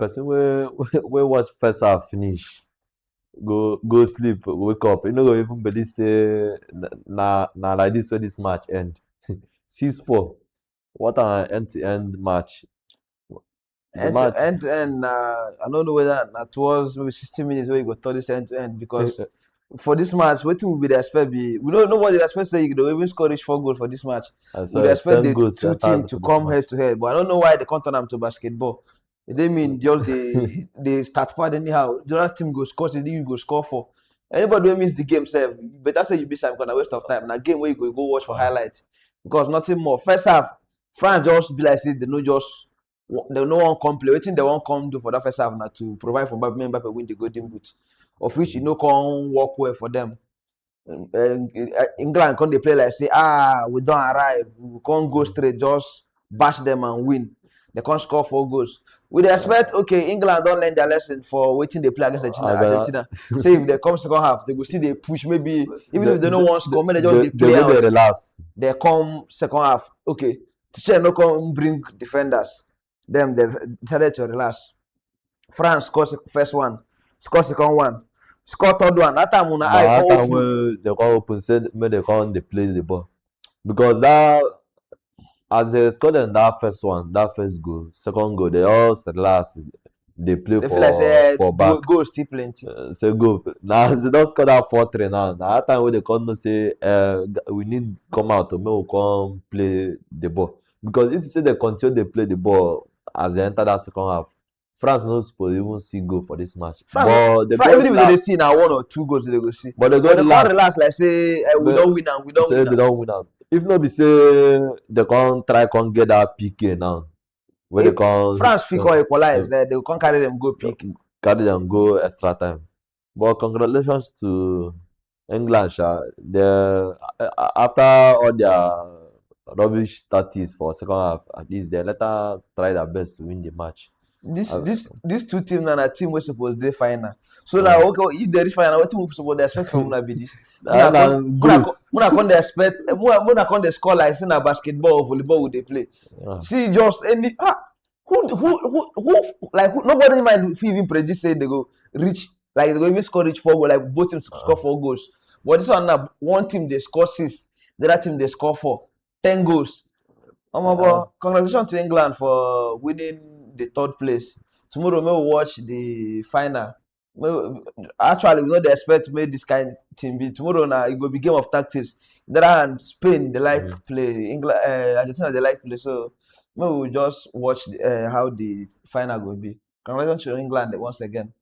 person we watch first half finish, go sleep, wake up. You know, go even believe say na like this where this match end. 6-4. What an end-to-end match. The match. End to end, I don't know whether that was maybe 60 minutes where you go turn this end to end because for this match, what will be the expect be? We don't know what the expect say. They even score reach 4 goals for this match. I We saw expect 10 the goals two teams entered to for this come match. head to head, but I don't know why they can't turn them to basketball. They mean just they start part anyhow. The other team go score, the you go score for. Anybody who miss the game, say better say you miss some kind of waste of time. Now game where you go watch for highlights because nothing more. First half, France just be like say they no just they no one come play. Wetin they won't come do for that first half now to provide for Mbappe win the golden boot, of which you know can work well for them. England come they play like say we don't arrive, we can't go straight, just bash them and win. They can't score 4 goals. We expect okay, England don't learn their lesson for waiting they play against Argentina. Say if they come second half, they go see they push maybe even if they don't want to score, maybe they just they play go there out. relax. They come second half, okay. Teacher no come bring defenders. Them they decided to relax. France score first one, score second one, score third one. That time when I But that come time open. when they come open, say make they come they play the ball. Because that as they scored in that first one, that first goal, second goal, they all relax. They play They feel like say for back. goal still plenty. Say go. Now as they don't score that 4-3 now. Now that time when they come no say we need come out to make we come play the ball. Because if you say they continue they play the ball as they enter that second half, France no suppose even see goal for this match. But they France got even if they last. see now 1 or 2 goals they go see. But they But got they last. can't relax like say we don't win and we don't Say win. they Am. don't win am. If not be say they can't try can't get that PK now. Where they If can't France fit equalize, they can't carry them go pick. carry them go extra time. But congratulations to England, sha. After all their rubbish tactics for second half, at least they later try their best to win the match. These two teams na team wey suppose dey final. So now okay, if they reach final, wetin we suppose dey expect from una be this? Una come dey expect una come dey score like say na basketball or volleyball we dey play. See just any who like nobody might fit even predict say they go reach like they go even score reach 4 goals like both teams score 4 goals. But this one now one team dey score 6, the other team dey score 4, 10 goals. Congratulations to England for winning the 3rd place. Tomorrow we will watch the final. Actually, we don't expect to make this kind of team be. Tomorrow now it will be game of tactics. The other hand, Spain they like play. England, Argentina they like play. So we will just watch how the final will be. Congratulations to England once again.